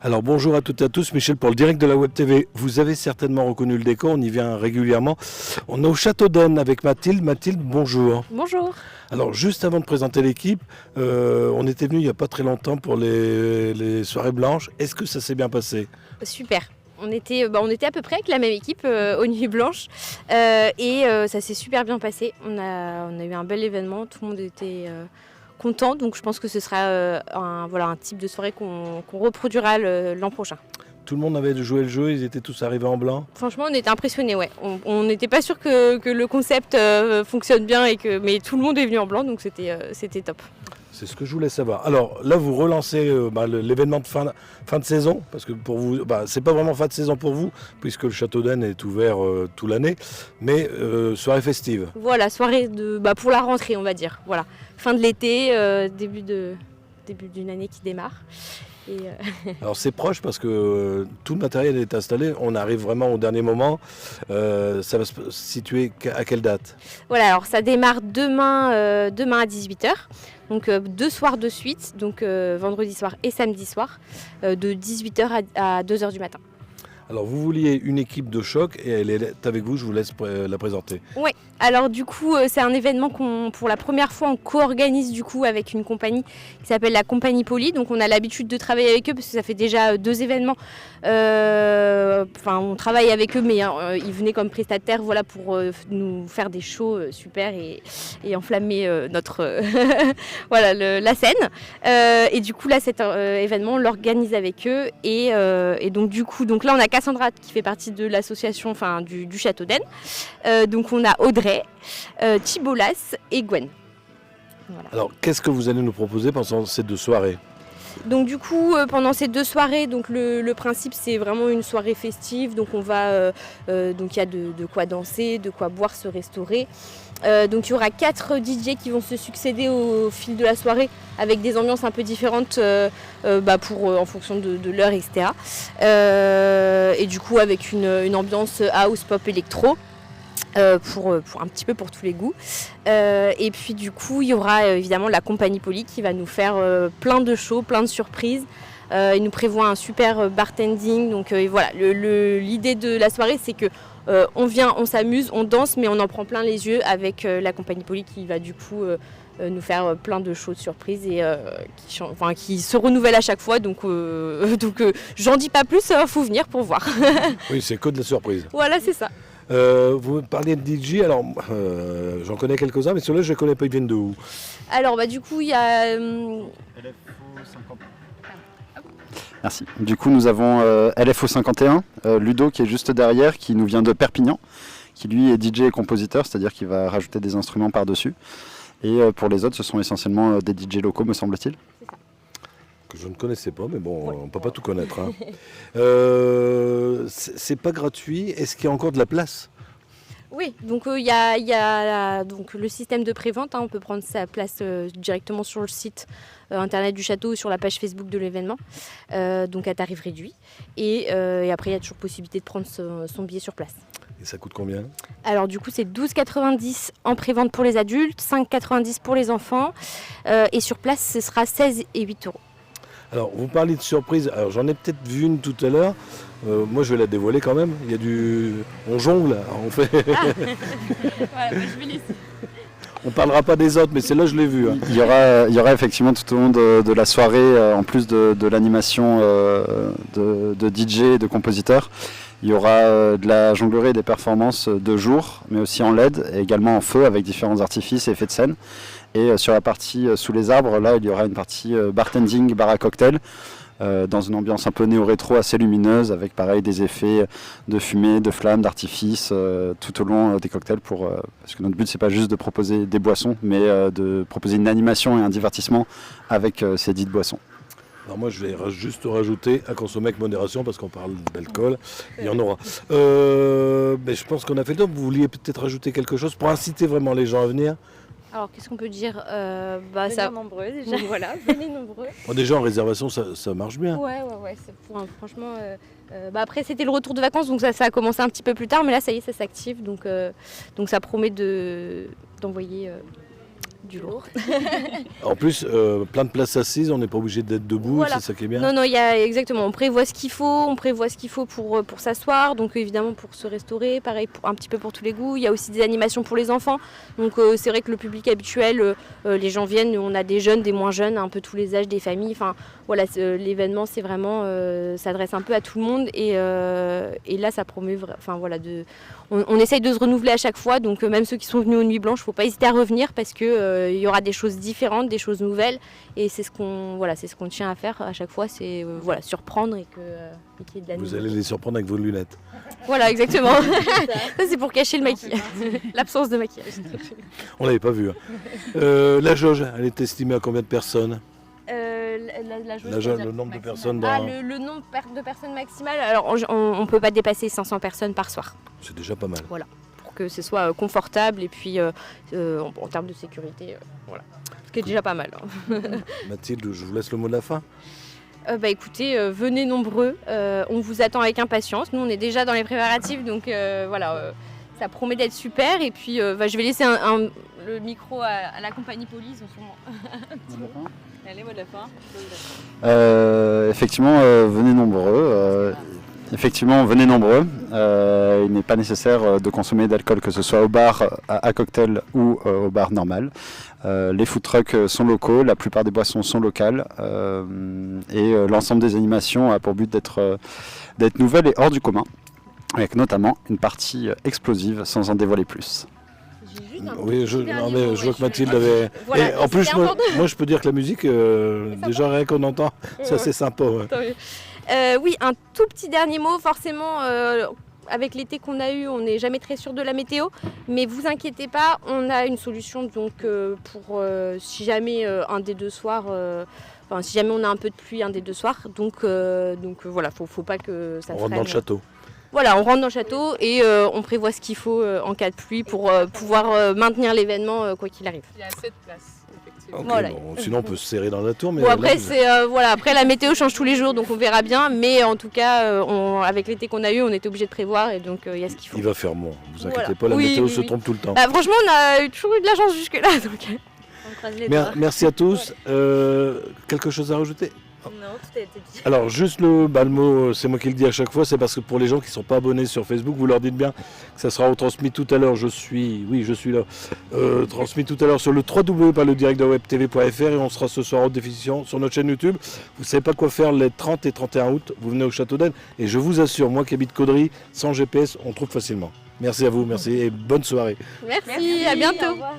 Alors bonjour à toutes et à tous, Michel pour le direct de la Web TV. Vous avez certainement reconnu le décor, on y vient régulièrement. On est au Château d'Aisne avec Mathilde. Mathilde, bonjour. Bonjour. Alors juste avant de présenter l'équipe, on était venu il n'y a pas très longtemps pour les soirées blanches. Est-ce que ça s'est bien passé? Super. On était à peu près avec la même équipe aux Nuits Blanches et ça s'est super bien passé. On a eu un bel événement, tout le monde était content, donc je pense que ce sera un type de soirée qu'on reproduira l'an prochain. Tout le monde avait joué le jeu, ils étaient tous arrivés en blanc. Franchement, on était impressionnés, ouais. On n'était pas sûr que le concept fonctionne bien, mais tout le monde est venu en blanc, donc c'était top. C'est ce que je voulais savoir. Alors là, vous relancez l'événement de fin de saison, parce que pour vous, c'est pas vraiment fin de saison pour vous, puisque le Château d'Aisne est ouvert toute l'année, mais soirée festive. Voilà, soirée pour la rentrée, on va dire. Voilà, fin de l'été, début d'une année qui démarre. Alors c'est proche parce que tout le matériel est installé, on arrive vraiment au dernier moment. Ça va se situer à quelle date? Voilà, alors ça démarre demain à 18h, donc 2 soirs de suite, donc vendredi soir et samedi soir, de 18h à 2h du matin. Alors vous vouliez une équipe de choc et elle est avec vous, je vous laisse la présenter. Oui, alors du coup c'est un événement pour la première fois on co-organise du coup avec une compagnie qui s'appelle la Compagnie Poly. Donc on a l'habitude de travailler avec eux parce que ça fait déjà 2 événements. On travaille avec eux mais ils venaient comme prestataires pour nous faire des shows super et enflammer notre la scène. Et du coup là cet événement on l'organise avec eux et donc là on a Cassandra qui fait partie de l'association du Château d'Aisne. Donc on a Audrey, Thibault Las et Gwen. Voilà. Alors qu'est-ce que vous allez nous proposer pendant ces 2 soirées? Donc du coup pendant ces 2 soirées, donc le principe c'est vraiment une soirée festive. Donc on va donc il y a de quoi danser, de quoi boire, se restaurer. Donc il y aura 4 DJ qui vont se succéder au fil de la soirée avec des ambiances un peu différentes en fonction de l'heure, etc. Et du coup avec une ambiance house, pop, électro. Pour un petit peu pour tous les goûts. Et puis du coup il y aura évidemment la Compagnie Poly qui va nous faire plein de shows, plein de surprises. Il nous prévoit un super bartending. Donc voilà, l'idée de la soirée c'est que on vient, on s'amuse, on danse, mais on en prend plein les yeux avec la Compagnie Poly qui va du coup nous faire plein de shows de surprises et qui se renouvellent à chaque fois. Donc j'en dis pas plus, faut venir pour voir. Oui, c'est que de la surprise. Voilà, c'est ça. Vous parlez de DJ, alors j'en connais quelques-uns, mais ceux-là je ne connais pas, ils viennent de où? Alors du coup il y a... LFO 50. Merci. Du coup nous avons LFO 51, Ludo qui est juste derrière, qui nous vient de Perpignan, qui lui est DJ et compositeur, c'est-à-dire qu'il va rajouter des instruments par-dessus. Et pour les autres ce sont essentiellement des DJ locaux me semble-t-il. C'est ça. Que je ne connaissais pas, mais bon, Ouais. on ne peut pas tout connaître. Hein. C'est pas gratuit. Est-ce qu'il y a encore de la place? Oui, donc il y a donc, le système de prévente. On peut prendre sa place directement sur le site internet du château ou sur la page Facebook de l'événement, donc à tarif réduit. Et après, il y a toujours possibilité de prendre son billet sur place. Et ça coûte combien? Alors du coup, c'est 12,90 en prévente pour les adultes, 5,90 pour les enfants. Et sur place, ce sera 16 et 8 euros. Alors, vous parlez de surprise. Alors, j'en ai peut-être vu une tout à l'heure. Moi, je vais la dévoiler quand même. Il y a on jongle. Alors, on fait. Je vais laisser. On parlera pas des autres, mais celle-là, je l'ai vue. Hein. Il y aura effectivement tout au long de la soirée, en plus de l'animation de DJ et de compositeurs, il y aura de la jonglerie et des performances de jour, mais aussi en LED et également en feu avec différents artifices et effets de scène. Et sur la partie sous les arbres, là, il y aura une partie bartending, bar à cocktail, dans une ambiance un peu néo-rétro assez lumineuse, avec pareil des effets de fumée, de flammes, d'artifice, tout au long des cocktails, parce que notre but c'est pas juste de proposer des boissons, mais de proposer une animation et un divertissement avec ces dites boissons. Alors moi, je vais juste rajouter à consommer avec modération parce qu'on parle d'alcool. Il y en aura. Mais je pense qu'on a fait le tour. Vous vouliez peut-être rajouter quelque chose pour inciter vraiment les gens à venir? Alors qu'est-ce qu'on peut dire Venez nombreux déjà. Voilà, venez nombreux. Bon, déjà en réservation, ça marche bien. Ouais, c'est franchement. Après, c'était le retour de vacances, donc ça a commencé un petit peu plus tard, mais là, ça y est, ça s'active, donc ça promet d'envoyer du lourd. En plus, plein de places assises, on n'est pas obligé d'être debout, Voilà. c'est ça qui est bien. Non, exactement, on prévoit ce qu'il faut pour s'asseoir, donc évidemment pour se restaurer, pareil un petit peu pour tous les goûts. Il y a aussi des animations pour les enfants, donc c'est vrai que le public habituel, les gens viennent, on a des jeunes, des moins jeunes, un peu tous les âges, des familles, enfin voilà, l'événement c'est vraiment, s'adresse un peu à tout le monde et là ça promeut, enfin voilà, on essaye de se renouveler à chaque fois, donc même ceux qui sont venus aux Nuits Blanches, il ne faut pas hésiter à revenir parce que il y aura des choses différentes, des choses nouvelles, et c'est ce qu'on tient à faire à chaque fois, c'est surprendre et qu'il y ait de la Vous nouveauté. allez les surprendre avec vos lunettes. Voilà, exactement. Ça c'est pour cacher le maquillage, l'absence de maquillage. On l'avait pas vu. Hein. La jauge, elle est estimée à combien de personnes? La jauge, le nombre de personnes le nombre de personnes maximales, alors on ne peut pas dépasser 500 personnes par soir. C'est déjà pas mal. Voilà, pour que ce soit confortable et puis en termes de sécurité, voilà. Ce qui est déjà pas mal. Hein. Mathilde, je vous laisse le mot de la fin. Écoutez, venez nombreux, on vous attend avec impatience. Nous on est déjà dans les préparatifs, donc ça promet d'être super. Et puis je vais laisser le micro à la compagnie police en ce moment. Allez, mot de la fin. Effectivement, venez nombreux. Il n'est pas nécessaire de consommer d'alcool, que ce soit au bar à cocktail ou au bar normal. Les food trucks sont locaux, la plupart des boissons sont locales et l'ensemble des animations a pour but d'être nouvelles et hors du commun, avec notamment une partie explosive sans en dévoiler plus. Oui, je vois que Mathilde avait... Voilà, et en plus, important. moi je peux dire que la musique, déjà rien qu'on entend, ça c'est sympa. Ouais. Oui, un tout petit dernier mot, forcément, avec l'été qu'on a eu, on n'est jamais très sûr de la météo, mais vous inquiétez pas, on a une solution donc pour si jamais un des deux soirs, si jamais on a un peu de pluie un des deux soirs, donc voilà, faut pas que ça On rentre dans le château. Voilà, on rentre dans le château et on prévoit ce qu'il faut en cas de pluie pour pouvoir maintenir l'événement quoi qu'il arrive. Il y a assez de place. Okay, Voilà. bon, sinon on peut se serrer dans la tour. Mais Bon, après, là, après la météo change tous les jours, donc on verra bien. Mais en tout cas, avec l'été qu'on a eu, on était obligé de prévoir et donc il y a ce qu'il faut. il va faire bon, vous inquiétez Voilà. pas, la Oui, météo oui, se oui. trompe tout le temps. Franchement, on a toujours eu de la chance jusque-là. Donc, on croise les doigts. Merci à tous. Quelque chose à rajouter? Non, tout a été dit. Alors juste le mot, c'est moi qui le dis à chaque fois, c'est parce que pour les gens qui ne sont pas abonnés sur Facebook, vous leur dites bien que ça sera retransmis tout à l'heure, je suis là, transmis tout à l'heure sur le www.ledirectdewebtv.fr et on sera ce soir en diffusion sur notre chaîne YouTube. Vous ne savez pas quoi faire les 30 et 31 août, vous venez au Château d'Aisne et je vous assure, moi qui habite Caudry, sans GPS, on trouve facilement. Merci à vous, merci et bonne soirée. Merci, à bientôt. Au revoir.